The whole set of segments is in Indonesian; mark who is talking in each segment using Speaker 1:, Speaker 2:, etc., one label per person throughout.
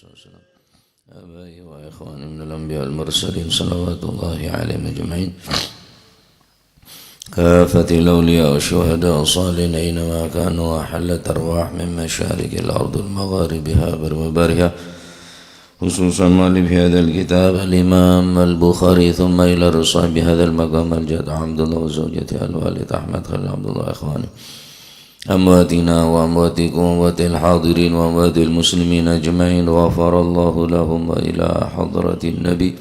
Speaker 1: وسلم آبائي وإخواني من الأنبياء المرسلين صلوات الله عليهم أجمعين كافة الأولياء والشهداء والصالحين أينما كانوا وحلت أرواح من مشارق الأرض ومغاربها وبرها خصوصا مؤلف هذا الكتاب الإمام البخاري ثم إلى الرصاص بهذا المقام الجد عبد الله وزوجته الوالد أحمد خليل عبد الله إخواني أمواتنا وأمواتكم وأموات الحاضرين وأموات المسلمين أجمعين غفر الله لهم وإلى حضرة النبي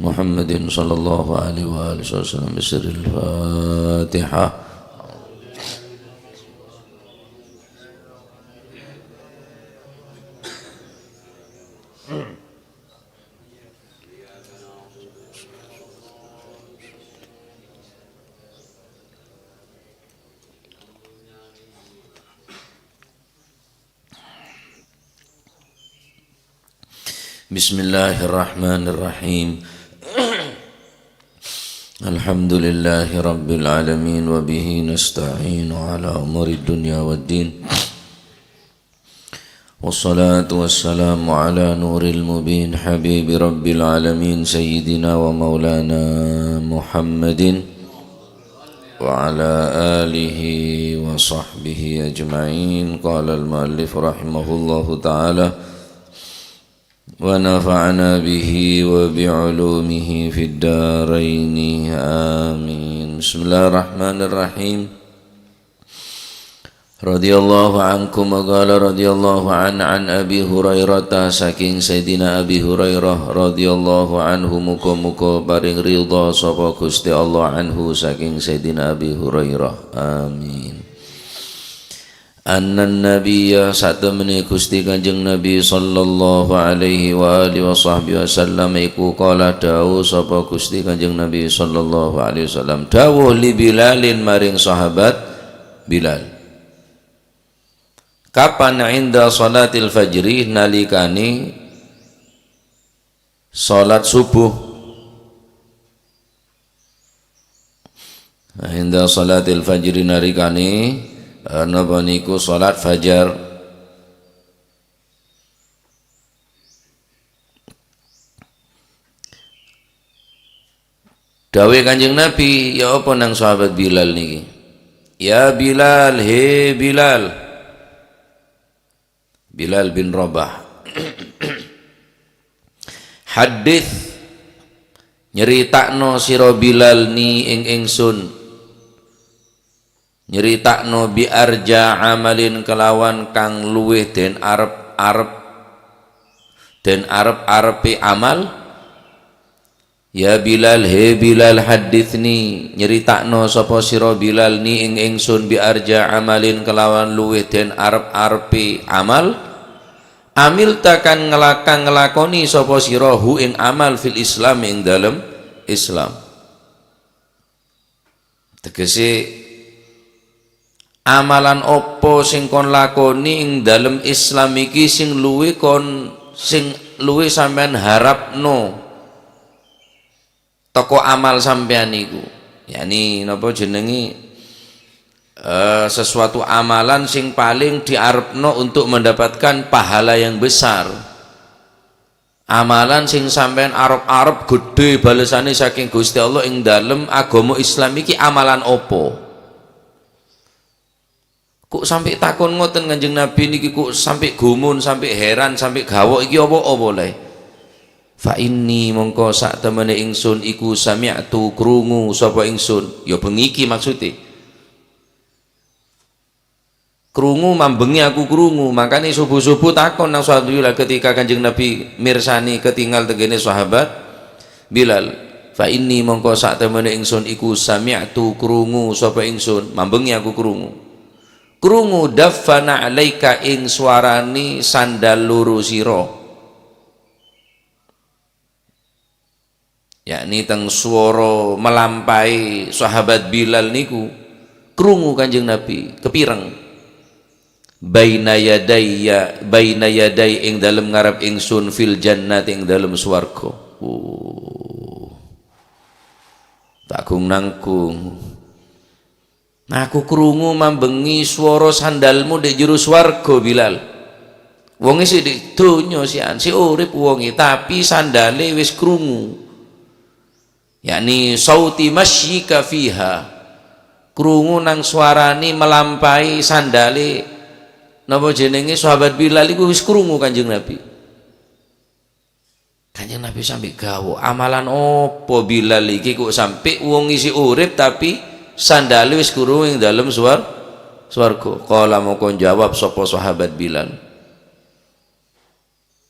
Speaker 1: محمد صلى الله عليه وآله وسلم بسر الفاتحة. Bismillahirrahmanirrahim. Alhamdulillahi rabbil alamin wa bihi nasta'inu ala umuri dunya waddin. Wassalatu wassalamu ala nuril mubin habibi rabbil alamin sayyidina wa maulana Muhammadin wa ala alihi wa sahbihi ajma'in. Qala al-muallif rahimahullahu ta'ala wa nafa'ana bihi wa bi'ulumihi fid darain amin. Bismillahirrahmanirrahim. Radhiyallahu ankum wa qala radhiyallahu an Abi Hurairah saking Sayyidina Abi Hurairah radhiyallahu anhu muga-muga paring ridha sapa Gusti Allah anhu saking Sayyidina Abi Hurairah amin. Annan nabiyya satemene Gusti Kanjeng Nabi sallallahu alaihi wa alihi wasallam iku kala dawuh sapa Gusti Kanjeng Nabi sallallahu alaihi wasallam dawuh li Bilalin maring sahabat Bilal. Kapan inda salatil fajri nalikani salat subuh. Inda salatil fajri nalikani napa niku salat fajar. Dawe Kanjeng Nabi ya apa nang sahabat Bilal niki? Ya Bilal, he Bilal. Bilal bin Rabah. Hadits nyeritakno sira Bilal ni ing ingsun. Nyeritakno bi arja amalin kelawan kang luweh den arep-arepe amal. Ya Bilal, he Bilal haditsni nyeritakno sapa sira Bilal ni ing ingsun bi arja amalin kelawan luweh den arep-arepe amal. Amil takan ngelakoni sapa sira hu ing amal fil Islam ing dalem Islam. Tegese amalan opo sing kon lakoni ing dalem Islam iki sing luwih sampean harapno toko amal sampean iku. Yani napa jenengi sesuatu amalan sing paling diarepno untuk mendapatkan pahala yang besar. Amalan sing sampean arep-arep gede balesane saking Gusti Allah ing dalem agama Islam iki amalan opo? Kok sampai takon ngoten Kanjeng Nabi niki kok sampai gumun, sampai heran, sampai gawok iki apa-apa le. Fa inni mongko sak temene ingsun iku sami'tu krungu sapa ingsun. Ya bengi iki maksude. Krungu mambengi aku krungu, makane subuh-subuh takon nang sahabat ketika Kanjeng Nabi mirsani ketinggal tegene sahabat Bilal. Fa inni mongko sak temene ingsun iku sami'tu krungu sapa ingsun, mambengi aku krungu. Krungu daffana alaika ing suarani sandal luru sira. Yakni teng swara melampai sahabat Bilal niku krungu Kanjeng Nabi kepireng. Baina yaday ing dalem ngarep ingsun fil jannati ing dalem swarga. Takung nangkung. Aku krungu mambengi swara sandalmu di juru swarga Bilal. Wonge sik di donya si urip wonge tapi sandale wis krungu. Yakni sauti masyika fiha. Krungu nang suarane melampaui sandale napa jenenge sahabat Bilal iku wis krungu Kanjeng Nabi. Kanjeng Nabi sampe gawe amalan opo Bilal iki kok sampe wong isi urip tapi sandale wis krungu ing dalem swarga. Kala moko jawab sapa sahabat Bilal.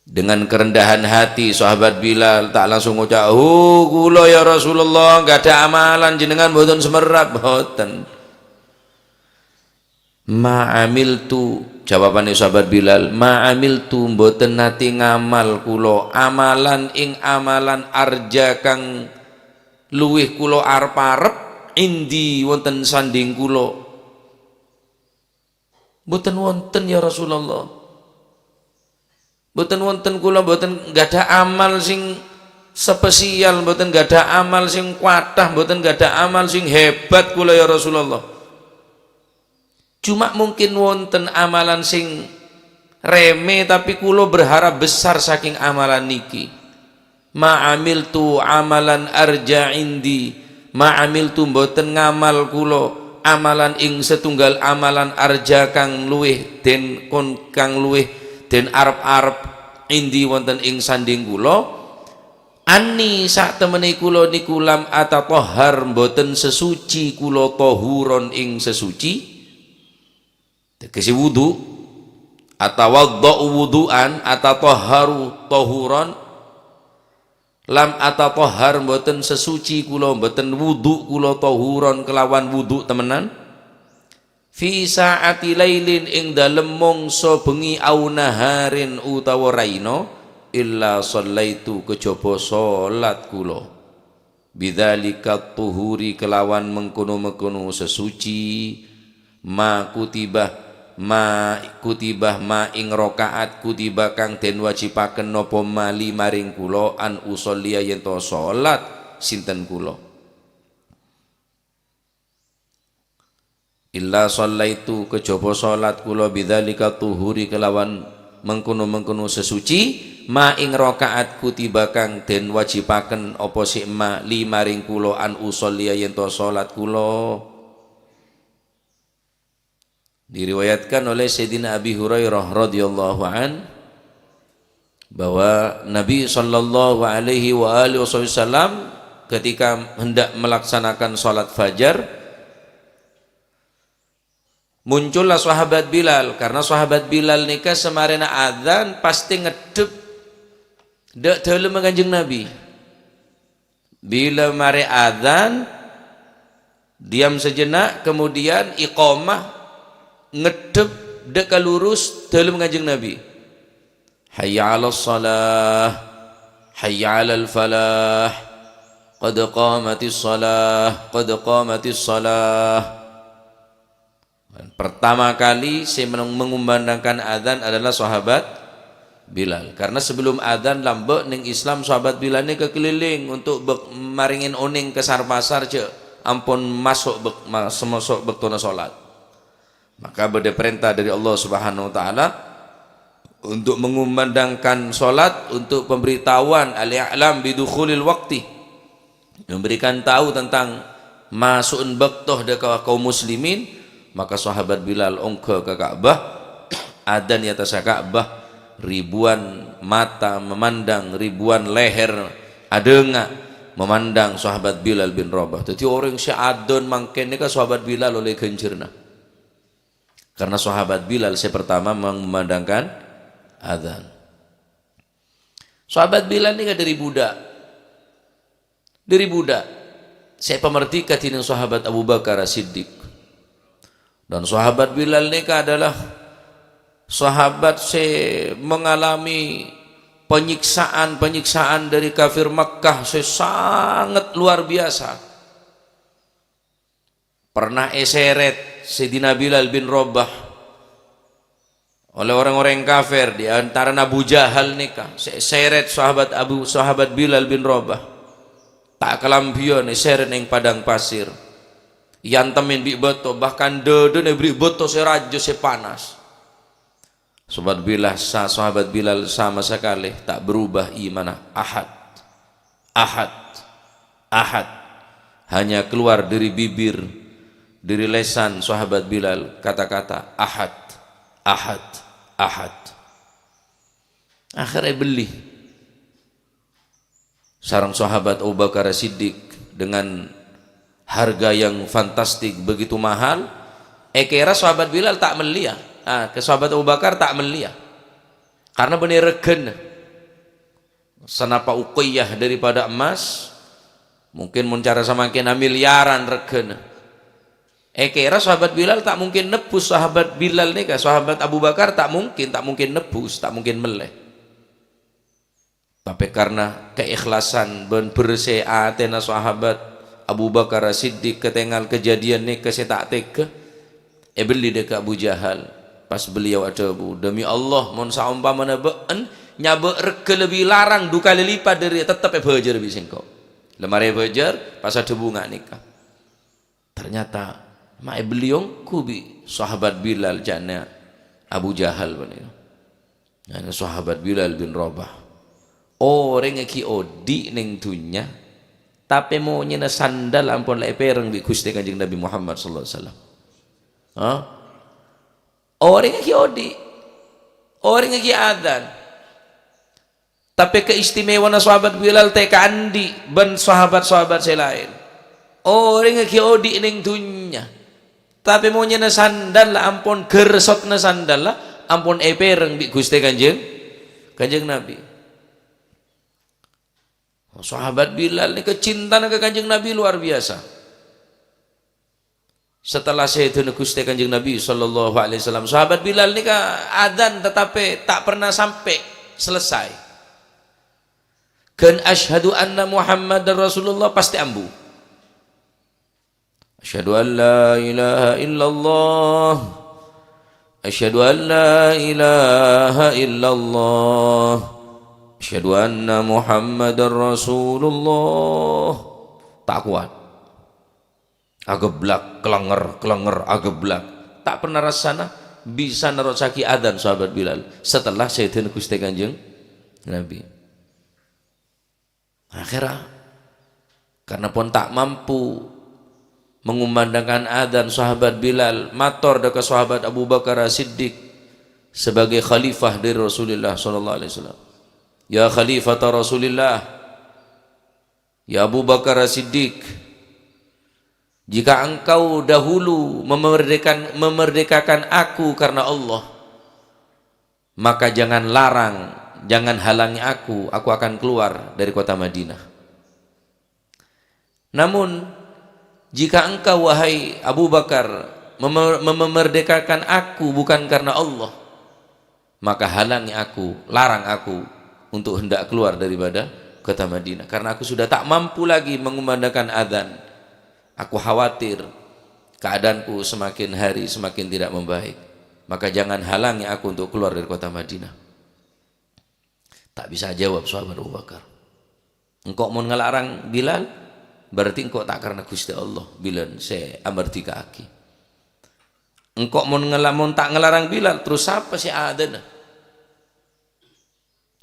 Speaker 1: Dengan kerendahan hati sahabat Bilal tak langsung ngucap, "Oh, kula ya Rasulullah enggak ada amalan jenengan mboten semerap mboten." Ma'amiltu, jawabane sahabat Bilal, "Ma'amiltu mboten nate ngamal kula amalan ing amalan arja kang luwih kula arep-arep indi wonten sanding kula." Mboten wonten ya Rasulullah. Mboten wonten kula mboten gadah amal sing spesial, mboten gadah amal sing kuatah, mboten gadah amal sing hebat kula ya Rasulullah. Cuma mungkin wonten amalan sing reme tapi kula berharap besar saking amalan niki. Ma'amiltu amalan arja indi, ma'amiltu mboten ngamal kula amalan ing setunggal amalan arja kang luwih den kang luwih den arep-arep indi wonten ing sanding kula ani sak temene kula niku lam atatahhar mboten sesuci kula tahuron ing sesuci tegese wudu atawaddau wuduan atatahharu tahuron lam atatahhar mboten sesuci kula mboten wudu kula tahuron kelawan wudu temenan fi saati lailin ing dalem mangsa bengi au naharin utawa raina illa shallaitu kejaba salat kula bidzalika tuhuri kelawan mengkono-mengkono sesuci ma kutibah ma ing rakaat kutiba kang den wajibaken napa mali maring kula an usolliya yen to salat sinten kula illa shallaitu kejaba salat kula bidzalika tuhuri kelawan mengkono-mengkono sesuci ma ing rakaat kutiba kang den wajibaken apa sik ma li maring kula an usolliya yen to salat kula. Diriwayatkan oleh Sayyidina Abi Hurairah radhiyallahu an bahwa Nabi sallallahu alaihi wa alihi wasallam ketika hendak melaksanakan salat fajar muncullah sahabat Bilal, karena sahabat Bilal nikah semarena adzan pasti ngedep dek dalem Kanjeng Nabi. Bila mare adzan diam sejenak kemudian iqamah ngedep dek kalurus dalem Kanjeng Nabi. Hayya 'alas shalah, hayya 'alal falah, qad qamatis shalah, qad qamatis shalah. Pertama kali saya mengumandangkan adzan adalah sahabat Bilal, karena sebelum adzan lambek ning Islam sahabat Bilal ini kekeliling untuk maringin oning ke pasar ce ampun masuk bektona salat. Maka ada perintah dari Allah Subhanahu wa taala untuk mengumandangkan salat untuk pemberitahuan al-i'lam bidukhulil waqti, memberikan tahu tentang masukin bektoh dekat kaum muslimin. Maka sahabat Bilal ongko ke Ka'bah, adzan di atas Ka'bah, ribuan mata memandang, ribuan leher adenga memandang sahabat Bilal bin Rabah. Jadi orang si adon mangken ka sahabat Bilal oleh genjerna. Karena sahabat Bilal saya pertama memandangkan adzan. Sahabat Bilal ini dari budak. Dari budak. Saya pemerti katinang sahabat Abu Bakar As-Siddiq. Dan sahabat Bilal ini adalah sahabat saya mengalami penyiksaan dari kafir Makkah saya sangat luar biasa. Pernah eseret Sayyidina Bilal bin Rabah oleh orang-orang kafir, di antara Abu Jahal nikah seret sahabat Bilal bin Rabah tak kelambion seret ning padang pasir. Yantemin bi boto bahkan dede ne beri boto serajo sepanas. Sahabat Bilal sama sekali tak berubah imanah. Ahad, ahad, ahad. Hanya keluar dari bibir, dari lesan sahabat Bilal kata-kata ahad, ahad, ahad. Akhirnya beli sarang sahabat Abu Bakar Siddiq dengan harga yang fantastik, begitu mahal. Kira sahabat Bilal tak melia, ke sahabat Abu Bakar tak melia, karena benar regen senapa uqiyah daripada emas, mungkin mencara semakin miliaran regen. Kira sahabat Bilal tak mungkin nebus sahabat Bilal nih, sahabat Abu Bakar tak mungkin nebus, tak mungkin meleh. Tapi karena keikhlasan ben bersih atena sahabat Abu Bakar Siddiq ketengal kejadian nih kesetak teke, beli dekat Abu Jahal. Pas beliau ada bu, demi Allah mon saumpamana beun nyabe rege lebih larang duka lipat dari tetap bejer bisingko. Lemari bejer pas ada bunga nikah. Ternyata mae beliau kubi sahabat Bilal jana Abu Jahal benih. Nah, sahabat Bilal bin Rabah. Orang ki odi ning dunya tapi mau nyena sandal ampun lek pereng bi Gusti Kanjeng Nabi Muhammad sallallahu alaihi wasallam. Orang ki odi, orang ki adzan. Tapi keistimewaan sahabat Bilal teka andi ben sahabat-sahabat selain. Orang ki odi ning dunya tapi mau nyena sandal ampun gersotna sandal ampun pereng bi Gusti Kanjeng Nabi. Sahabat Bilal ini kecintaan ke Kanjeng Nabi luar biasa. Setelah Sayyidina Gusti Kanjeng Nabi sallallahu alaihi wasallam, sahabat Bilal ini adzan tetapi tak pernah sampai selesai. Kan asyhadu anna Muhammadar Rasulullah pasti ambu. Asyhadu an la ilaha illallah. Asyhadu an la ilaha illallah. Asyhadu anna Muhammadar Rasulullah. Tak kuat. Ageblak, kelenger, ageblak. Tak pernah rasana bisa nerosaki adzan sahabat Bilal setelah Sayyidina Gusti Kanjeng Nabi. Akhirnya karena pun tak mampu mengumandangkan adzan sahabat Bilal, mator dekat sahabat Abu Bakar Siddiq sebagai khalifah dari Rasulullah sallallahu alaihi wasallam. Ya Khalifah Rasulullah, ya Abu Bakar Siddiq, jika engkau dahulu memerdekakan aku karena Allah, maka jangan larang, jangan halangi aku akan keluar dari kota Madinah. Namun jika engkau wahai Abu Bakar memerdekakan aku bukan karena Allah, maka halangi aku, larang aku untuk hendak keluar daripada kota Madinah, karena aku sudah tak mampu lagi mengumandangkan adzan. Aku khawatir keadaanku semakin hari semakin tidak membaik, maka jangan halangi aku untuk keluar dari kota Madinah. Tak bisa jawab sahabat Abu Bakar. Engkau mau ngelarang Bilal, berarti engkau tak karena Gusti Allah. Bilal saya amarti kaki. Engkau mau tak ngelarang Bilal, terus apa sih adzan?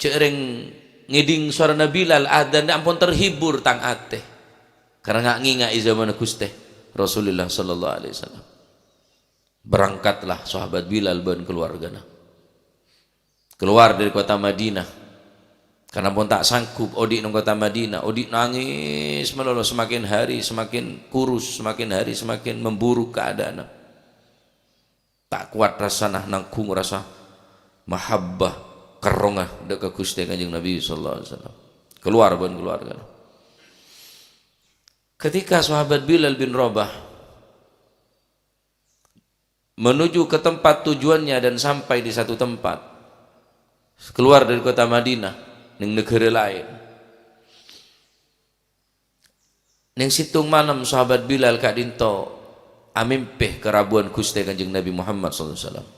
Speaker 1: Cereng ngiding suara Bilal adzan ampun terhibur tang ate karena ngak ngingai zaman Gusti Rasulullah sallallahu alaihi wasallam. Berangkatlah sahabat Bilal ben keluargana keluar dari kota Madinah karena pun tak sanggup odik nang kota Madinah. Odik nangis melulu, semakin hari semakin kurus, semakin hari semakin memburuk keadaan. Tak kuat rasana nangkung rasa mahabbah kerongah dekat Gusti Kanjeng Nabi sallallahu alaihi wasallam. Keluar ben keluarga. Ketika sahabat Bilal bin Rabah menuju ke tempat tujuannya dan sampai di satu tempat, keluar dari kota Madinah ning negeri lain. Ning situng malam sahabat Bilal kak dinto amimpeh kerabuan Gusti Kanjeng Nabi Muhammad sallallahu alaihi wasallam.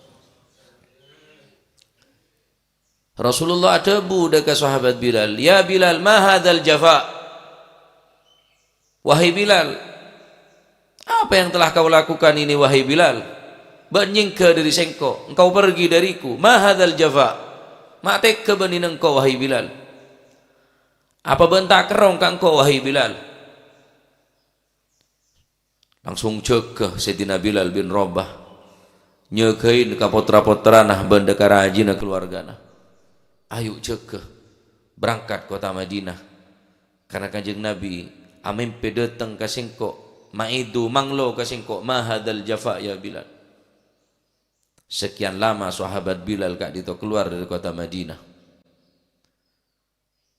Speaker 1: Rasulullah adebu dekat sahabat Bilal, ya Bilal, ma hadzal jafa? Wahai Bilal, apa yang telah kau lakukan ini wahai Bilal? Banyingka dari sengko, engkau pergi dariku. Ma hadzal jafa, ma teka banin engkau wahai Bilal. Apa bentak kerong ka engkau wahai Bilal? Langsung cekeh Sayyidina Bilal bin Rabah, nyekein ka putra-putrana benda karajina keluargana. Ayo cekeh berangkat kota Madinah, karena Kanjeng Nabi amempe datang ka sengko, maidu manglo ka sengko, ma hadzal jafa ya Bilal. Sekian lama sahabat Bilal kak dito keluar dari kota Madinah.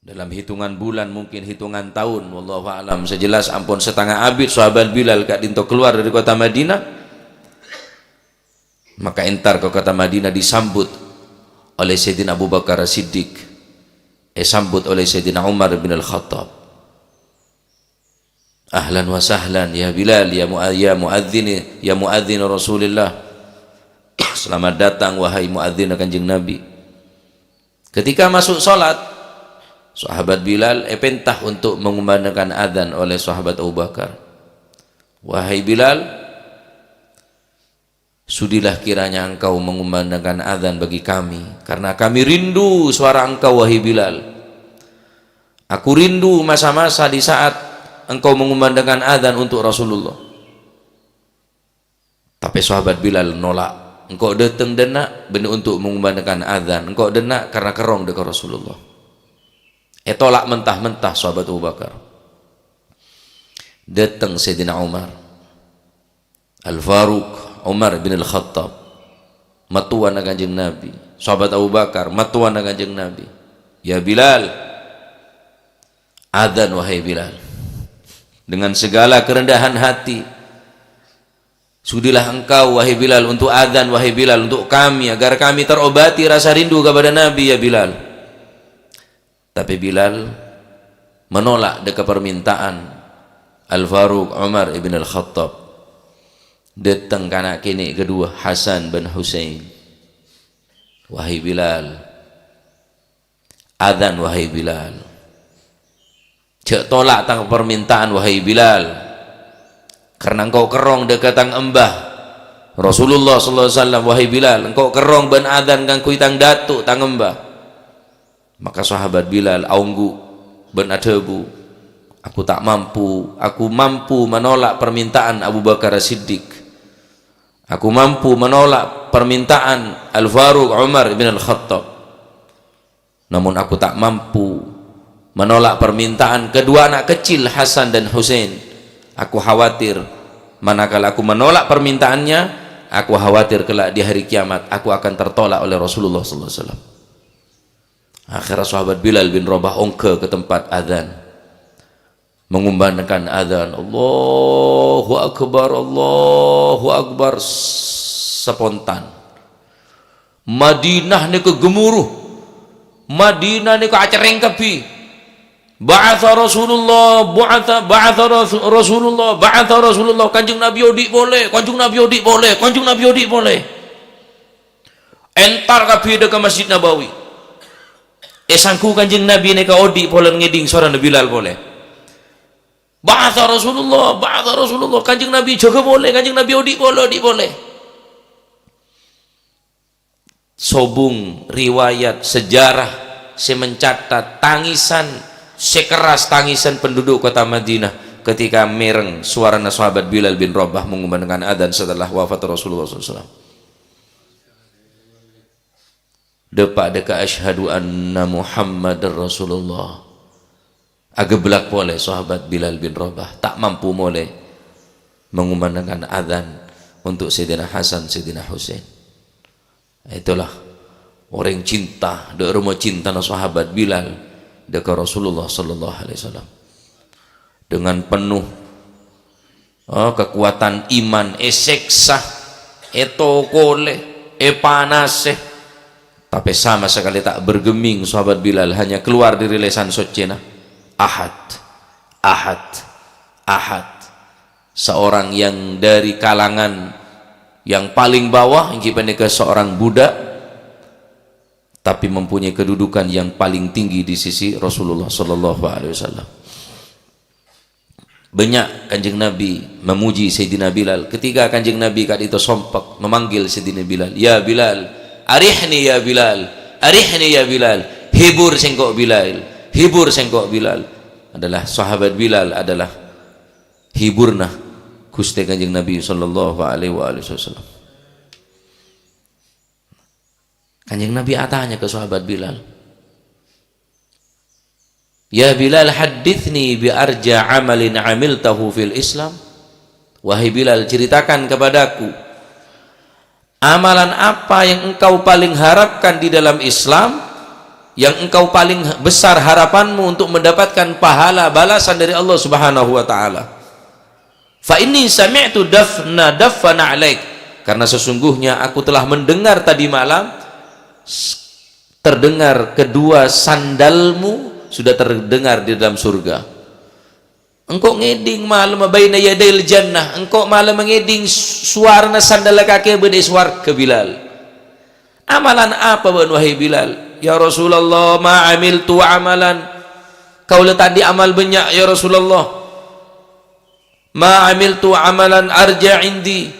Speaker 1: Dalam hitungan bulan, mungkin hitungan tahun, wallahu a'lam. Sejelas ampun setengah abid sahabat Bilal kak dito keluar dari kota Madinah. Maka entar ke kota Madinah disambut oleh Sayyidina Abu Bakar Siddiq, sambut oleh Sayyidina Umar bin Al-Khattab. Ahlan wa sahlan ya Bilal, ya muadzin Rasulullah. Selamat datang wahai muadzin Kanjeng Nabi. Ketika masuk salat, sahabat Bilal perintah untuk mengumandangkan adzan oleh sahabat Abu Bakar. Wahai Bilal, sudilah kiranya engkau mengumandangkan adzan bagi kami, karena kami rindu suara engkau wahai Bilal. Aku rindu masa-masa di saat engkau mengumandangkan adzan untuk Rasulullah. Tapi sahabat Bilal nolak. Engkau datang denak benar untuk mengumandangkan adzan, engkau denak karena kerong dekat Rasulullah. Tolak mentah-mentah sahabat Abu Bakar. Datang Sayyidina Umar Al-Faruq, Umar bin Al-Khattab, matuan Kanjeng Nabi. Sahabat Abu Bakar matuan Kanjeng Nabi. Ya Bilal, adzan wahai Bilal. Dengan segala kerendahan hati, sudilah engkau wahai Bilal untuk adzan wahai Bilal untuk kami, agar kami terobati rasa rindu kepada Nabi ya Bilal. Tapi Bilal menolak dekat permintaan Al-Faruq Umar ibn Al-Khattab. Datang kanak kini kedua Hasan bin Husain. Wahai Bilal, adzan wahai Bilal. Cek tolak tang permintaan wahai Bilal, karena engkau kerong dekatang embah Rasulullah sallallahu alaihi wasallam. Wahai Bilal, engkau kerong ben adzan kang kuitang datuk tang embah. Maka sahabat Bilal aunggu ben adebu, aku tak mampu, aku mampu menolak permintaan Abu Bakar Siddiq, aku mampu menolak permintaan Al-Faruq Umar bin Al-Khattab, namun aku tak mampu menolak permintaan kedua anak kecil Hasan dan Husain. Aku khawatir manakala aku menolak permintaannya, aku khawatir kelak di hari kiamat aku akan tertolak oleh Rasulullah sallallahu alaihi wasallam. Akhirnya sahabat Bilal bin Rabah ongke ke tempat adzan, mengumandangkan adzan, Allahu Akbar, spontan. Madinah ni kegemuruh, Madinah ni keacereng kepi. Ba'atha Rasulullah, Kanjeng Nabi odik boleh, Kanjeng Nabi odik boleh, Kanjeng Nabi odik boleh. Entar kapi dekat Masjid Nabawi. Sangku Kanjeng Nabi ni ka odik boleh ngeding suara Bilal boleh. Ba'atha Rasulullah, Kanjeng Nabi juga boleh, Kanjeng Nabi odik boleh. Sobung riwayat sejarah semencatat tangisan, sekeras tangisan penduduk kota Madinah ketika mereng suara sahabat Bilal bin Rabah mengumandangkan adzan setelah wafat Rasulullah SAW. Depak deka asyhadu anna Muhammadar Rasulullah. Ageblak boleh sahabat Bilal bin Rabah tak mampu boleh mengumandangkan adzan untuk Sayyidina Hasan, Sayyidina Husain. Itulah orang cinta, rumah cinta sahabat Bilal dekat Rasulullah sallallahu alaihi wasallam dengan penuh kekuatan iman, seksa, tokole, panase, tapi sama sekali tak bergeming sahabat Bilal, hanya keluar dari lesan socena ahad. Seorang yang dari kalangan yang paling bawah, yang ke seorang budak, tapi mempunyai kedudukan yang paling tinggi di sisi Rasulullah sallallahu alaihi wasallam. Banyak Kanjeng Nabi memuji Sayyidina Bilal. Ketika Kanjeng Nabi kat itu sompak memanggil Sayyidina Bilal, "Ya Bilal, arihni ya Bilal, arihni ya Bilal." Hibur sengkok Bilal, hibur sengkok Bilal. Adalah sahabat Bilal adalah hiburna Gusti Kanjeng Nabi sallallahu alaihi wasallam. Kanjeng Nabi tanya ke sahabat Bilal, "Ya Bilal, hadithni bi arja amalin amiltahu fil Islam." Wahai Bilal, ceritakan kepadaku amalan apa yang engkau paling harapkan di dalam Islam, yang engkau paling besar harapanmu untuk mendapatkan pahala balasan dari Allah Subhanahu wa taala. Fa inni sami'tu dafana alaik, karena sesungguhnya aku telah mendengar tadi malam, terdengar kedua sandalmu sudah terdengar di dalam surga. Engkau ngeding malam baina yadail jannah, engkau malam mengeding suara sandal kaki bede swarga Bilal. Amalan apa wahai Bilal? Ya Rasulullah, ma amiltu amalan. Kau letak di amal banyak ya Rasulullah. Ma amiltu amalan arja indi.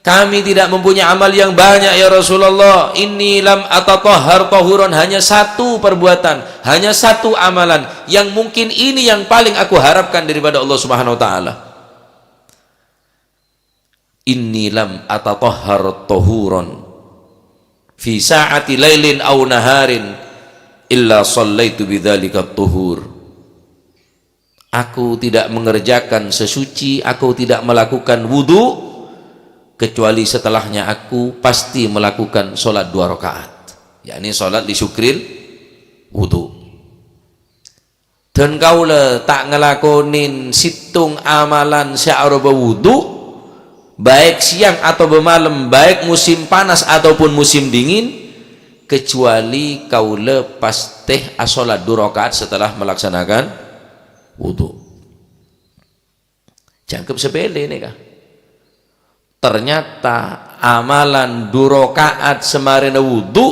Speaker 1: Kami tidak mempunyai amal yang banyak ya Rasulullah. Inni lam atatahhar tahuran, hanya satu perbuatan, hanya satu amalan yang mungkin ini yang paling aku harapkan daripada Allah Subhanahu wa taala. Inni lam atatahhar tahuran fi sa'ati lailin aw naharin illa sallaitu bidzalika tuhur. Aku tidak mengerjakan sesuci, aku tidak melakukan wudu, kecuali setelahnya aku pasti melakukan sholat 2 rakaat, yakni sholat li syukril wudu. Dan kaula tak ngelakonin situng amalan sya'roba wudu, baik siang atau bermalam, baik musim panas ataupun musim dingin, kecuali kaula pasti sholat 2 rakaat setelah melaksanakan wudu. Jangkep sepele nih kah? Ternyata amalan 2 rakaat semarina wudu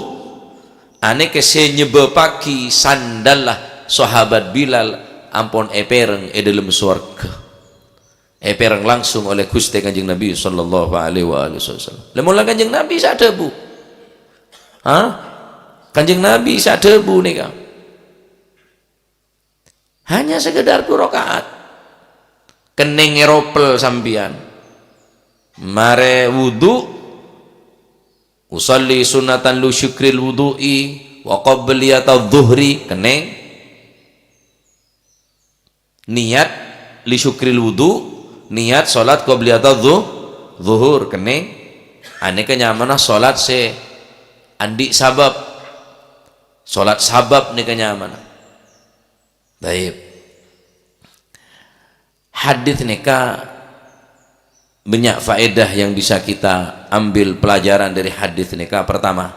Speaker 1: ane kese nyebepaki sandallah sahabat Bilal ampun epereng dalam surga, epereng langsung oleh Gusti Kanjeng Nabi sallallahu alaihi wasallam. Lamun Kanjeng Nabi sak debu, Kanjeng Nabi sak debu nih kah? Hanya sekedar 2 rakaat kening eropel sampian mare wudu, usalli sunatan lu syukril wudu'i wa qabliyata dhuhri, kening niat li syukril wudu, niat salat qabliyata zuhur, kening ane kenyamana salat se andi sabab, salat sabab ni kenyamana. Baik, hadis nikah banyak faedah yang bisa kita ambil pelajaran dari hadis nikah. Pertama,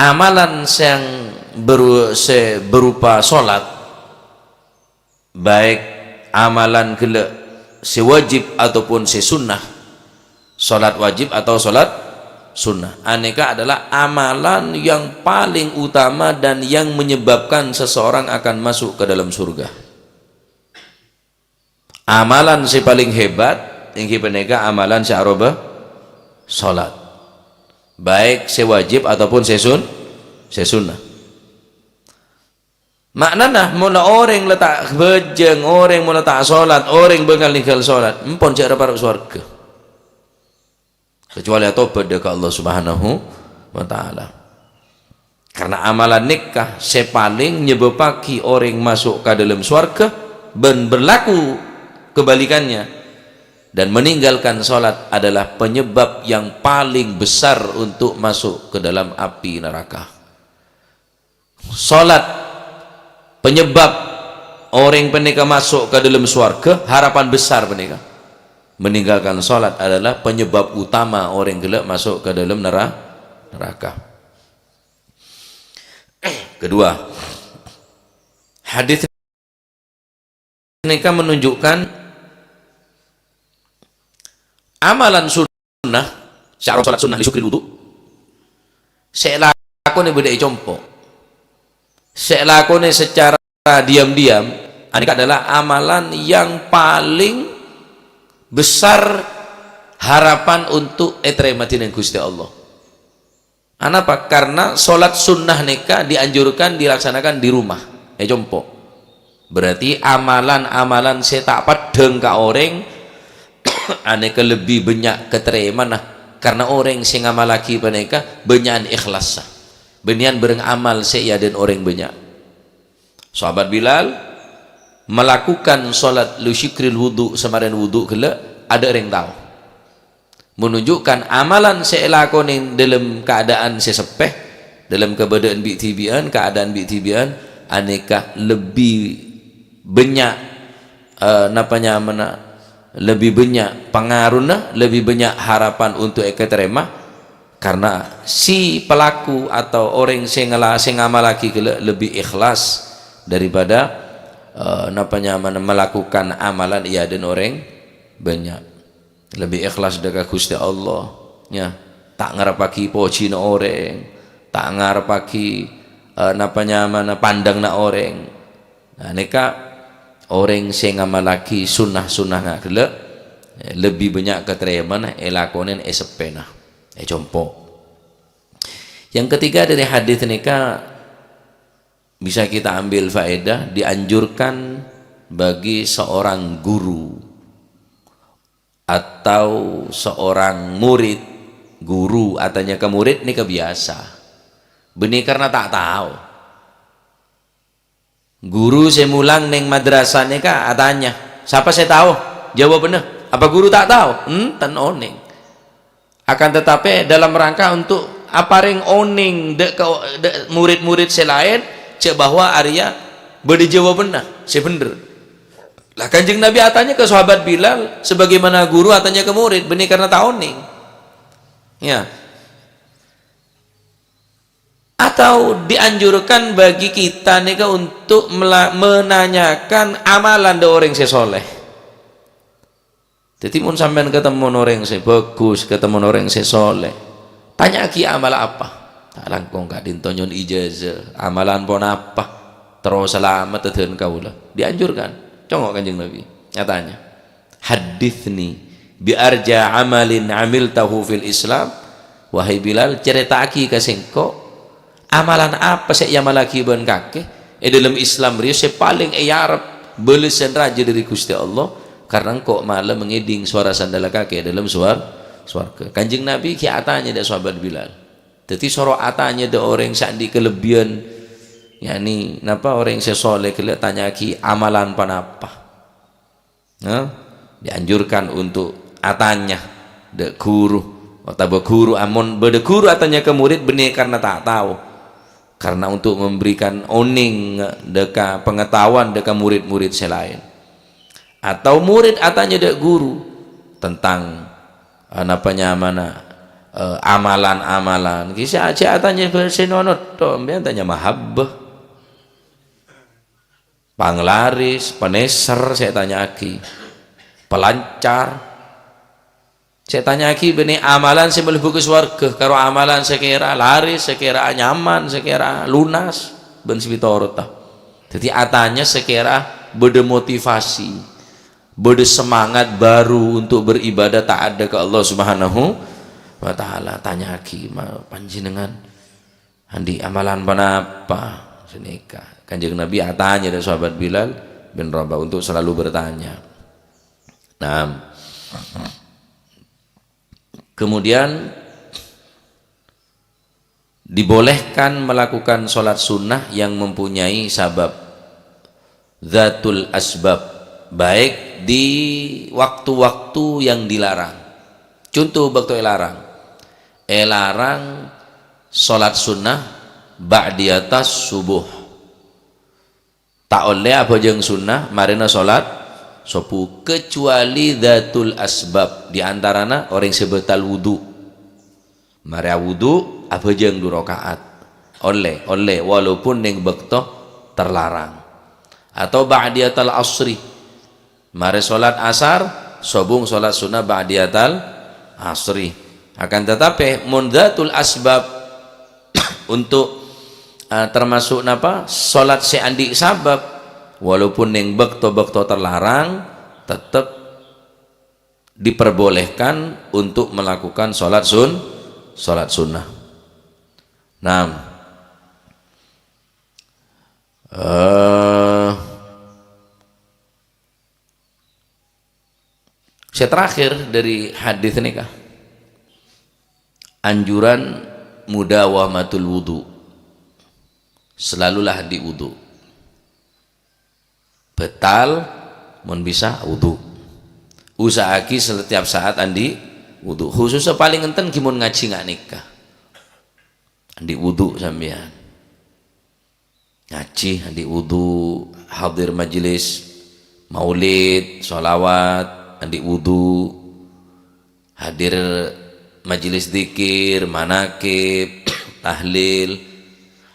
Speaker 1: amalan yang berupa solat, baik amalan sewajib ataupun sesunnah, solat wajib atau solat sunnah, aneka adalah amalan yang paling utama dan yang menyebabkan seseorang akan masuk ke dalam surga. Amalan si paling hebat yang kita amalan sya'roba salat, baik sewajib ataupun sesunnah. Maknanya mula orang letak bejeng, orang mula tak salat, orang bengal ninggal salat, empon cara paruk surga, kecuali tobat ke Allah Subhanahu wa taala. Karena amalan nikah sepaling nyebabaki orang masuk ke dalam surga, dan berlaku kebalikannya, dan meninggalkan sholat adalah penyebab yang paling besar untuk masuk ke dalam api neraka. Sholat penyebab orang penika masuk ke dalam surga, harapan besar penika. Meninggalkan sholat adalah penyebab utama orang gelap masuk ke dalam neraka. Kedua, hadis nikah menunjukkan amalan sunnah, syarat salat sunnah di syukril wudu, saya lakoni beda compo, saya lakoni secara diam-diam, Ini adalah amalan yang paling besar harapan untuk terima dengan Gusti Allah. Kenapa? Karena sholat sunnah nikah dianjurkan dilaksanakan di rumah. Jompo. Berarti amalan-amalan saya tak padeng ka orang aneka lebih banyak keterima nah karena orang sing ngamal lagi paneka banyak ikhlas. Benian bereng amal saya dan orang banyak. Sahabat Bilal melakukan sholat lusyukril wudu semarin wudu kela ada orang tahu. Menunjukkan amalan saya lakonin dalam keadaan saya sepeh, dalam keadaan biktibian, keadaan biktibian, aneka lebih banyak lebih banyak pengaruhnya, lebih banyak harapan untuk keterima karena si pelaku atau orang yang ngamal lagi lebih ikhlas daripada melakukan amalan ia dan orang banyak. Lebih ikhlas dekat Gusti Allah ya, tak ngarepaki poci na orang, tak ngarepaki pandang na orang. Nah neka orang sing ngamalaki sunnah-sunnah nak gele lebih banyak keterima na elakonen esepena contoh. Yang ketiga dari hadis neka bisa kita ambil faedah, dianjurkan bagi seorang guru atau seorang murid, guru atanya ke murid ini kebiasa benih karena tak tahu. Guru saya mulang neng madrasah nih kak atanya siapa saya tahu jawab benar apa guru tak tahu ten oning akan tetapi dalam rangka untuk apa ring oning de murid-murid selain cek bahwa Arya beri jawab benar saya bener lah. Kanjeng Nabi atanya ke sahabat Bilal sebagaimana guru atanya ke murid benih karena taoning ya. Atau dianjurkan bagi kita nih untuk menanyakan amalan de orang sesoleh. Jadi mun sampean ketemu orang se bagus, ketemu orang sesoleh, tanya ki amal apa? Tak langkung gak dintonyon ijazah, amalan pon apa? Terus selamat teden kaula. Dianjurkan. Congok Kanjeng Nabi nyatanya hadithni bi arja amalin amiltahu fil Islam, wahai Bilal ceritaki ka sengko amalan apa saya malaki ban kake dalam Islam riyo saya paling yarab belesan raja dari Gusti Allah karena kok malah mengeding suara sandal kake dalam suarga. Kanjeng Nabi ki atanya da sahabat Bilal jadi soro atanya da orang sandi kelebihan yakni napa orang sesoleh kele tanya ki amalan panapa dianjurkan untuk atanya de guru atau guru amon bede guru atanya ke murid benih karena tak tahu karena untuk memberikan oning deka pengetahuan deka murid-murid selain atau murid atanya de guru tentang amalan-amalan kisah aja atanya bersenonot to tanya mahabbah panglaris, peneser saya tanya aki, pelancar saya tanya aki benih amalan saya melebu ke surga karo amalan sekira laris, sekira nyaman, sekira lunas ben sibitoro ta. Jadi atanya sekira berde motivasi, berde semangat baru untuk beribadah taat ke Allah Subhanahu wa taala. Tanya aki panjenengan andi amalan panapa senika. Kanjeng Nabi atanya dari sahabat Bilal bin Rabah untuk selalu bertanya. Nah, kemudian dibolehkan melakukan sholat sunnah yang mempunyai sabab zatul asbab baik di waktu-waktu yang dilarang. Contoh waktu elarang sholat sunnah ba'diyatas subuh tak oleh apa jeng sunnah marina sholat sopu kecuali datul asbab diantarana orang sebetal wudu maria wudu apa jeng 2 rakaat oleh walaupun neng bekto terlarang atau ba'diyatal asri mari sholat asar sobung sholat sunnah ba'diyatal asri akan tetapi mundatul asbab untuk termasuk napa salat seandi sabab walaupun ning bekto-bekto terlarang tetap diperbolehkan untuk melakukan sholat sunnah. Nah, saya terakhir dari hadis ini kah, anjuran mudawamatul wudu, selalulah di wudu, betal mun bisa wudu, usahaki setiap saat andi wudu, khususnya paling enten kimun ngaji nggak nikah andi wudu sampean ngaji andi wudu, hadir majelis maulid sholawat andi wudu, hadir majelis zikir manakib tahlil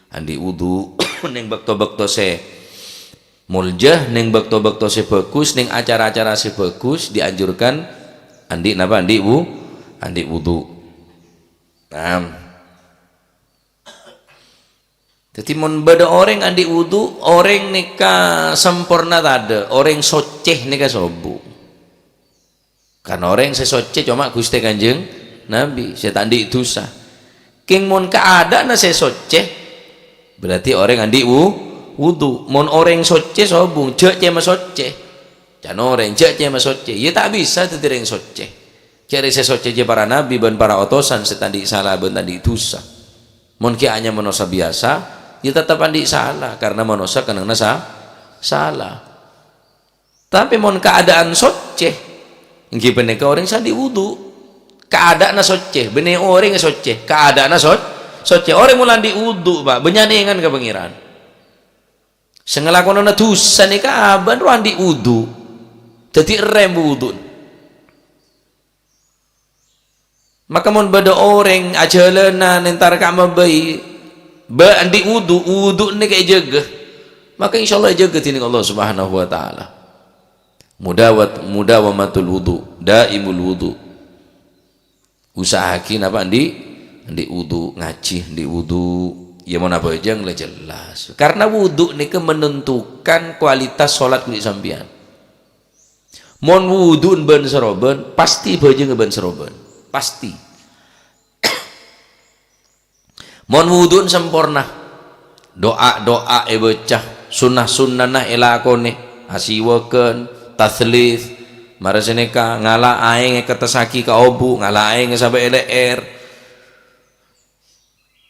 Speaker 1: andi wudu ning bekto-bekto se muljah ning bekto-bekto se bagus ning acara-acara se bagus dianjurkan andi napa andi wudu. Nah, jadi mun beda orang andi wudu, orang nikah sempurna tade, orang soceh nikah sobu. Karena orang sesoceh cuma Gusti Kanjeng Nabi, saya tandi dosa. King mun keadaan sesoceh, berarti orang andi wudu. Mun orang soceh sobung, jek cema soceh. Jangan orang jek cema soceh. Ya tak bisa tu orang soceh. Cari sesoceh je para nabi dan para otosan setandi salah ben tandi dosa. Mun ki hanya manusia biasa, ya tetap andi salah karena manusia kena salah. Tapi mun keadaan soceh, nggih bener orang sandi wudu. Keadaan soceh, bener orang soceh. Keadaan soceh orang mulan di wudu, Pak. Benyanengan ke pengiran. Sengelakon dosa nih kaban ruan di wudu. Jadi rem wudu. Maka mun beda orang ajalenan entar kama bayi ba andi wudu nih kayak jaga. Maka insyaallah jaga tining Allah Subhanahu wa taala. Mudawamatul wudu, daimul wudu. Usahakin apa andi wudu, ngaji andi wudu. Ya mau apa aja nggak jelas. Karena wudu nih menentukan kualitas sholat kulit sambian. Mon wudu ben seroben pasti baca ngeben seroben. Pasti. Mon wudun sempurna, doa bacah, sunnah nah elakone, asiwaken, taslith, maraseneka ngala aing ketesaki ka obu, ngala aing sampai LR.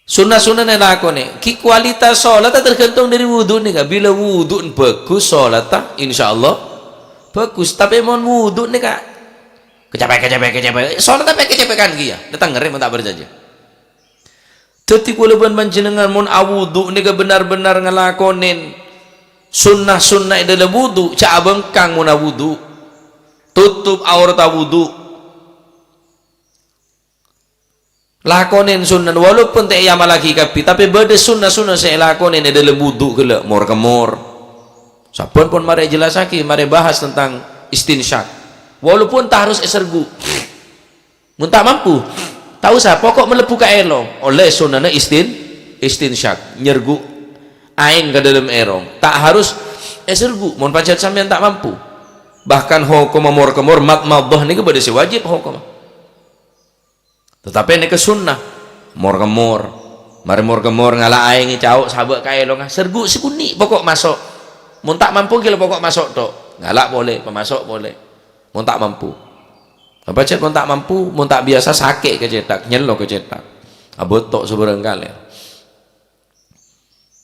Speaker 1: Sunnah elakone, ki kualitas sholat tergantung dari wudhu nih. Bila wudhu bagus sholat insya Allah bagus. Tapi mon wudhu nih kak kecapek sholat tapi kecapekan kia datang ngerem tak berjanji. Jadi kalau panjenengan mon awudu nih benar-benar ngelakonin sunnah dalam wudu, cak abang kang mon awudu tutup aurat wudu, lakonin sunnah walaupun tak yama lagi kapi, tapi beda sunnah saya lakonin dalam wudu gila mor kemor. Sapun pun mari jelasaki, mari bahas tentang istinsyak. Walaupun tak harus esergu, mun tak mampu, tahu sah pokok melebu ke elo oleh sunnahnya istinsyak, nyergu aing ke dalam erong, tak harus esergu. Mun pancet sampean tak mampu, bahkan hukum mor kemor madmadah ni kepada si wajib hukum. Tetapi ini ke sunnah mor kemor, mari mor kemor ngala aing cauk sahabat ke elo sergu sekuni pokok masuk. Mun tak mampu gila pokok masuk tok, ngalak boleh, pemasok boleh. Mun tak mampu, apa cet mun tak mampu, mun tak biasa sakit kecetak, nyelo kecetak, abotok seberang kali.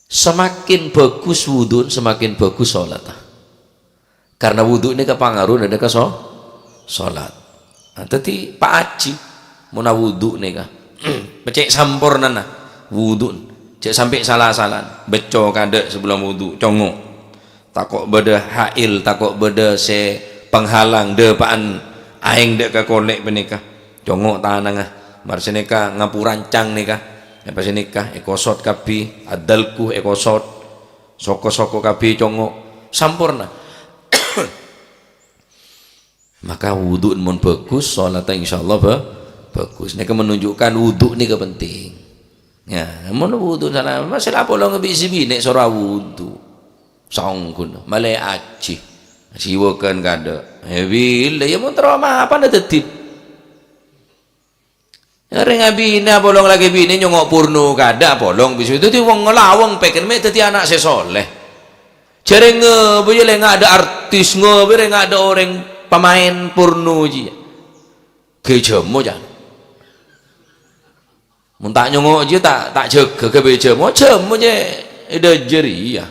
Speaker 1: Semakin bagus wudhu, semakin bagus sholat. Karena wudhu ini kepengaruh ada ke sholat. Nah, tadi Pak Haji mun wudhu nih kah, becek sampurna nah wudhu, cek sampai salah-salah, beco kadek sebelum wudhu, congok, takok beda hail, takok beda se penghalang depan aing dek ke kolek penikah congok tanah marseneka ngapurancang nikah apa senikah ekosot kapi adalku ekosot soko kapi congok sampurna. Maka wudhu mun bagus sholatnya insyaallah bagus. Ini menunjukkan wudhu ini penting ya. Mun wudhu salah masalah apa lo ngebisi bini surah wudhu songkun malai aci siwakan kada bila ya mun trauma apa nda tetip ring abine bolong lagi bini nyongok purno kada bolong bisu itu wong ngelawang peken me teti anak sesoleh jare ngebele nggak ada artis ngebele nggak ada orang pemain purno ji kejemo jan mun tak nyongok je tak jaga ke bejemo jemo je ida jeri ya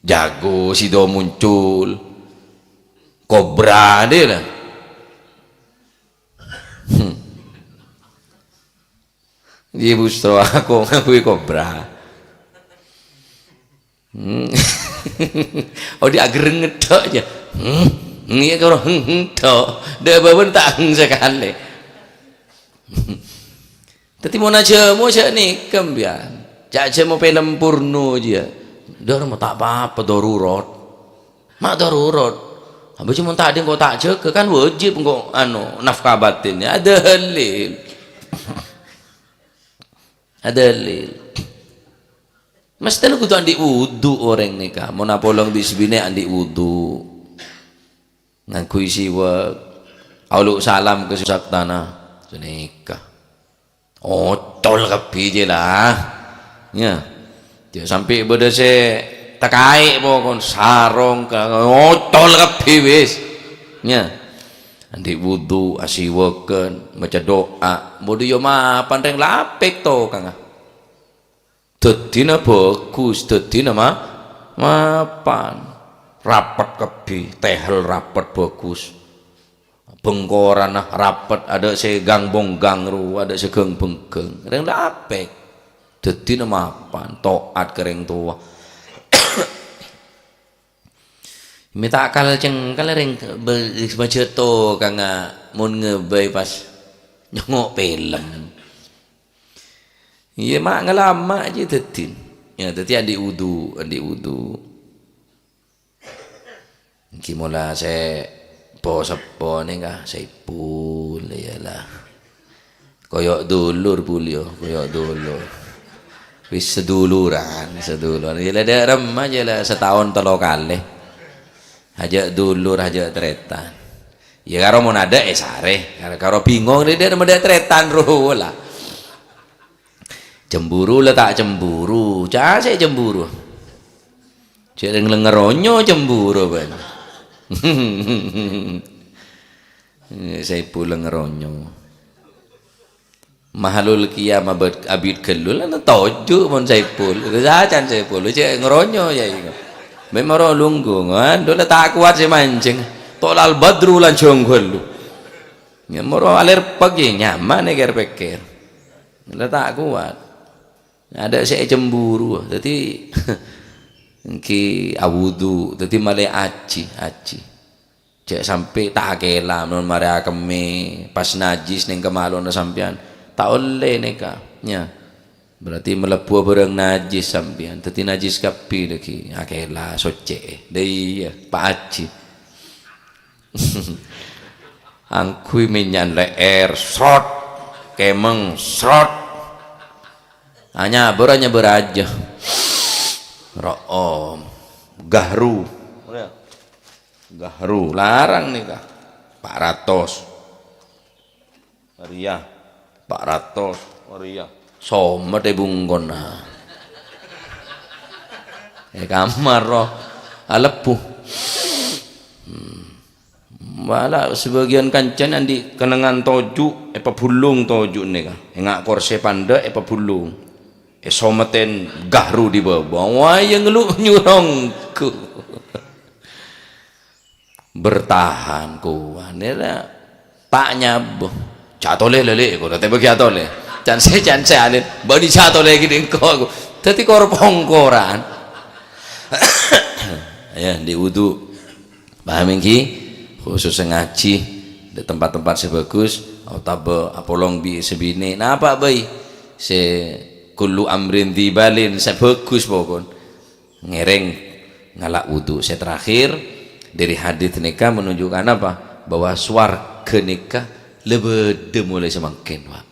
Speaker 1: jago sido muncul kobra dia lah dia bustro aku ngakui kobra oh dia agar ngedok aja ini kalau ngedok dia bawa tak sekali tapi mau aja mau aja nih kembian aja mau film porno aja dia mau tak apa-apa darurat mak darurat habis cuma tak ada kau tak jaga kan wajib kau nafkah batinnya ada halil ada lil mesti lu kudu andi wudu orang nikah mau napolong di sebine andi wudu ngakui siwa aulu salam ke susak tanah nikah otol kapi je lah ya dia sampai beda se takai pokon sarong ke otol kapi wis ya andi wudu asiwaken baca doa bodo yo mapan reng lapek to kang dadine bagus dadine mapan rapat kebi tehel rapat bagus bengkoran rapat ada segang bonggang ru ada segeng benggeng reng lapek dadine mapan taat kereng tua minta akal cengkal ring baca to kang mun ngebay pas nyongok film iya mak ngelama aja tetin ya teti andi wudu kimola saya po sepo nih kah Saipul iyalah koyok dulur pulio koyok dulur wis seduluran ya ada rem aja lah setahun telo kali aja dulur aja tretan ya karo mau nada sare karo bingung dia ada tretan roh lah cemburu lah tak cemburu saya cemburu jadi ngeronyo cemburu ban saya pulang ngeronyo mahalul kiam abid kelul ana toju mon saya pul kesacan saya pul cek ngeronyo ya memang lunggung kan dole tak kuat si mancing tolal badru lan jonggol lu ya moro alir pagi nyaman ger pikir dole tak kuat ada saya cemburu jadi ki awudu jadi malai aci cek sampai tak kelam non mari akeme pas najis ning kemalon sampean tak oleh nikah nya berarti melepuh barang najis sampean teti najis kapi lagi akela soce dei Pak Haji angkui minyan leer srot kemeng srot hanya beraja room gahru larang nih kah Pak Ratos Maria Pak Ratos Maria somet bungkon kamar roh alepuh wala sebagian kancan andi kenangan toju pebulung toju nih kah engak korse panda pebulung someten gahru di bawah wayang lu nyurongku bertahan kuan nela tak nyabuh catole lele ko tete bagi atole can saya alin bani satu lagi dengko aku tadi korpongkoran ya di wudu paham ki khusus ngaji di tempat-tempat sebagus atau apolong bi sebini nah apa bayi se kullu amrin dibalin sebagus pokon ngereng ngalak wudu saya terakhir dari hadits nikah menunjukkan apa bahwa swarga nikah lebih mulai semakin pak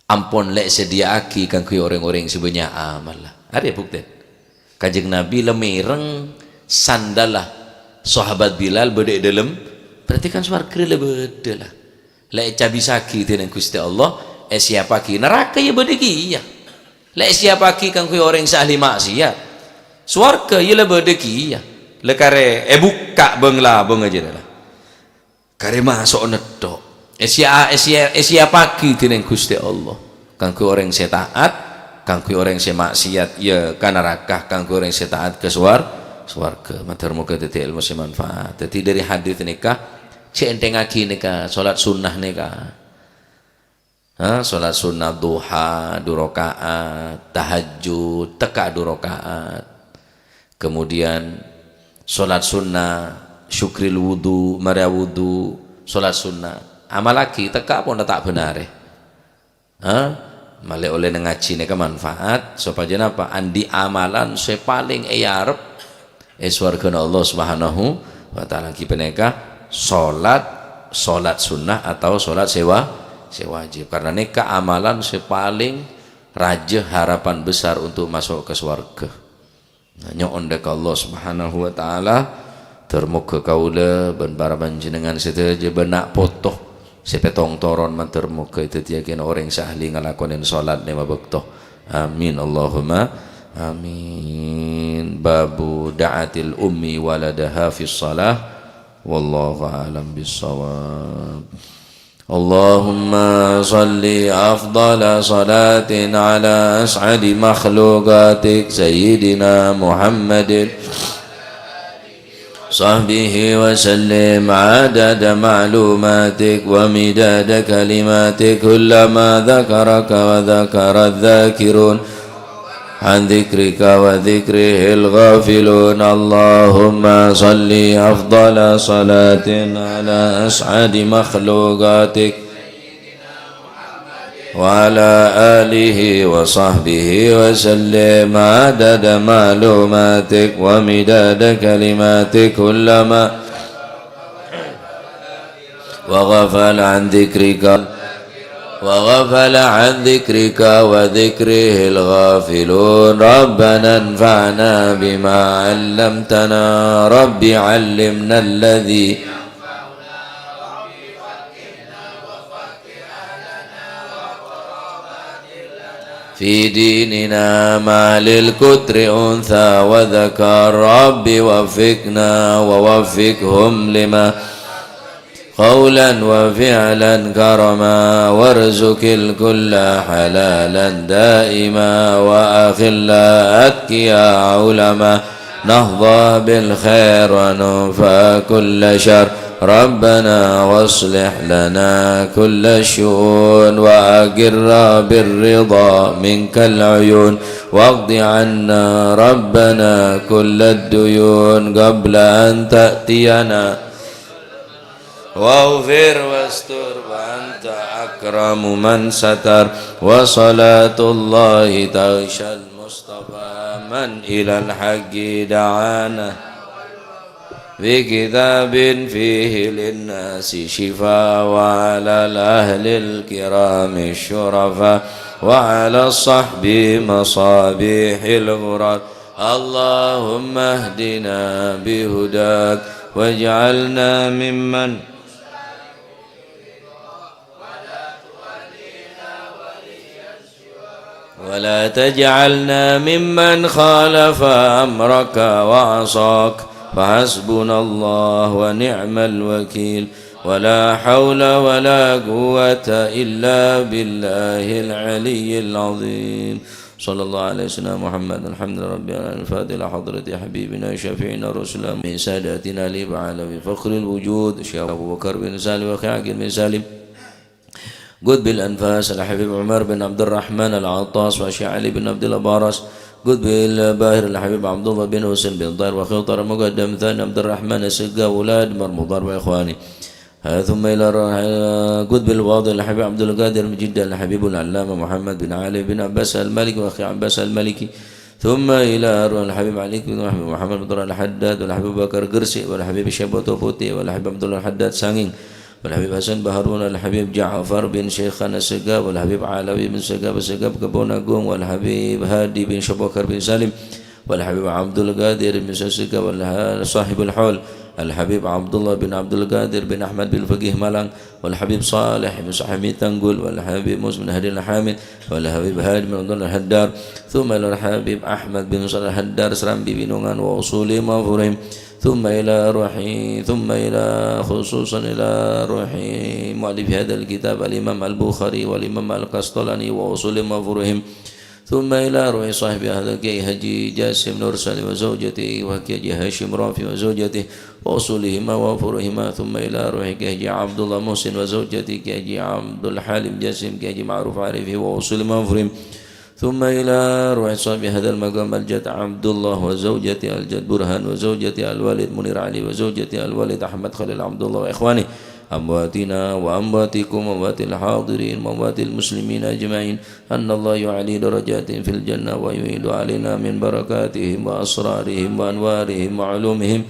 Speaker 1: ampun lek sedia aki kan kui orang-orang sebenarnya amal lah ada bukti Kanjeng Nabi lemireng sandalah sahabat Bilal bedek dalam berarti kan swarga le bede lah lek cabi saki dengan Gusti Allah siapa ki neraka ya bede ki ya lek siapa ki kang kuwi orang sahli maksiat swarga ya le bede ki ya le kare buka bengla beng aja lah kare masuk nedok siapa ki dengan Gusti Allah kang kuwi orang taat kang kuwi orang maksiat ya ka neraka kang kuwi orang taat ke swarga matur muga dadi ilmu sing manfaat. Dadi dari hadis nikah cek entengake nikah salat sunnah nikah. Salat sunnah duha 2 rakaat, tahajud teka 2 rakaat. Kemudian salat sunnah syukril wudu, maria wudu, salat sunnah. Amal lagi teka pun tak benar. Malih oleh ngaji neka manfaat supaya apa andi amalan saya paling arep swargana Allah Subhanahu wa taala ki peneka salat sunnah atau salat wajib karena neka amalan saya paling raja harapan besar untuk masuk ke swarga. Nyoon dek Allah Subhanahu wa taala termuga kaula ben para panjenengan sedaya benak potoh sepetong toron mantar muka itu tiakin orang sahli ngalakonin salat lima waktu. Amin Allahumma amin. Babu da'atil ummi waladaha fi shalah wallahu a'lam bissawab. Allahumma salli afdala salatin ala as'adi makhluqatik sayyidina Muhammadin صحبه وسلم عدد معلوماتك ومداد كلماتك كلما ذكرك وذكر الذاكرون عن ذكرك وذكره الغافلون. اللهم صل أفضل صلاة على أسعد مخلوقاتك وعلى آله وصحبه وسلم عدد معلوماتك ومداد كلماتك كلما وغفل عن ذكرك وذكره الغافلون. ربنا انفعنا بما علمتنا رب علمنا الذي في ديننا ما للكتر أنثى وذكر رب وفقنا ووفقهم لما قولا وفعلا كرما وارزق الكل حلالا دائما وأخلا أتقيا علما نهضى بالخير وننفى كل شر. ربنا واصلح لنا كل الشؤون وأقر بالرضا منك العيون واقض عنا ربنا كل الديون قبل أن تأتينا واغفر واستر وأنت أكرم من ستر. وصلاة الله تغشى المصطفى من إلى الحق دعانا بكتاب فيه للناس شفاء وعلى الأهل الكرام الشرفاء وعلى الصحب مصابيح الغرات. اللهم اهدنا بهداك واجعلنا ممن ولا تجعلنا ممن خالف أمرك وعصاك. فحسبنا الله ونعم الوكيل ولا حول ولا قوة إلا بالله العلي العظيم. صلى الله عليه وسلم محمد. الحمد لله رب العالمين. الفاتحة لحضرة حبيبنا شفيعنا رسول من ساداتنا لبعال بفخر الوجود الشيخ أبو بكر بن سالم وأخي عقيل بن سالم قد بالأنفاس الحبيب عمر بن عبد الرحمن العطاس وأشياء علي بن عبد البارس قد بالباهر الحبيب عبد الله بن حسين بن طاهر وخيطر المقدم ثاني عبد الرحمن السقا أولاد مرمضار وإخواني. ثم إلى قد بالواضح الحبيب عبد القادر من جدة الحبيب العلامة محمد بن علي بن عباس المالكي وأخي عباس المالكي. ثم إلى الحبيب علي بن محمد بن الحداد والحبيب بكر قرسي والحبيب الشيبة توفوتي والحبيب عبد الله الحداد سانين والحبيب حسن بهارون الحبيب جعفر بن شيخان السقاب والحبيب علوي بن سقاب السقاب كبون أقوم والحبيب هادي بن شبوكر بن سالم والحبيب عبد القادر بن سسك صاحب الحول الحبيب عبد الله بن عبد القادر بن أحمد بن فقيه مالان والحبيب صالح بن صاحب تنقل والحبيب موسى بن هدي الحامد والحبيب هادي بن عبد الله الهدار ثم إلى الحبيب أحمد بن صالح الهدار سرام ببنونgan وأصول مغفورهم ثم إلى روحي ثم إلى خصوصا إلى روحي مؤلف هذا الكتاب الإمام البخاري والإمام القسطلاني وأصول مغفورهم ثم إلى روح صاحب هذا الكي هجي جاسم نور سالم وزوجته وكي هاشم رافي وزوجته وأصولهما وفرهما ثم إلى روح كي عبد الله محسن وزوجته كي عبد الحالم جاسم كي معروف عارفه وأصول مغفورهم ثم إلى روح صاحب هذا المقام الجد عبد الله وزوجته الجد برهان وزوجته الوالد منير علي وزوجته الوالد أحمد خليل عبد الله وإخوانه أمواتنا وأمواتكم وأموات الحاضرين وأموات المسلمين أجمعين أن الله يعلي درجات في الجنة ويعيد علينا من بركاتهم وأسرارهم وأنوارهم وعلومهم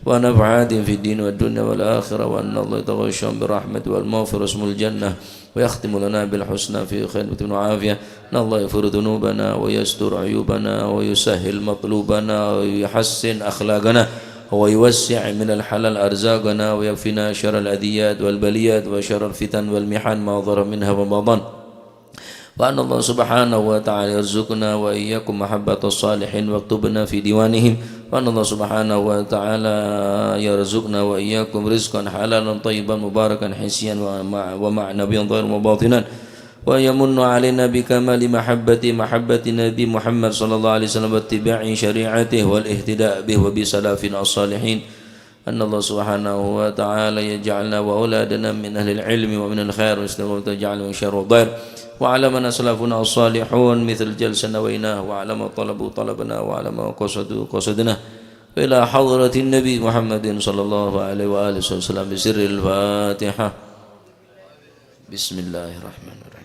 Speaker 1: ونفعات في الدين والدنيا والآخرة وأن الله يتغشهم برحمة والمغفرة اسم الجنة ويختم لنا بالحسنى في خدمة وعافية أن الله يغفر ذنوبنا ويستر عيوبنا ويسهل مطلوبنا ويحسن أخلاقنا ويوسع من الحلال أرزاقنا ويكفينا شر الأذيات والبليات وشر الفتن والمحن ما ظهر منها وما بطن وأن الله سبحانه وتعالى يرزقنا وإياكم محبة الصالحين واكتبنا في ديوانهم وأن الله سبحانه وتعالى يرزقنا وإياكم رزقا حلالا طيبا مباركا حسيا ومعنويا ظاهرا وباطنا ويمن علينا بكمال محبة نبي محمد صلى الله عليه وسلم واتباع شريعته والاهتداء به وبسلفنا الصالحين أن الله سبحانه وتعالى يجعلنا وأولادنا من أهل العلم ومن الخير ويجعلنا من شر الضير وعلى من أسلافنا الصالحون مثل جلسة نويناه وعلى ما طلبوا طلبنا وعلى ما قصدوا قصدنا إلى حضرة النبي محمد صلى الله عليه وآله وسلم بسر الفاتحة بسم الله الرحمن الرحيم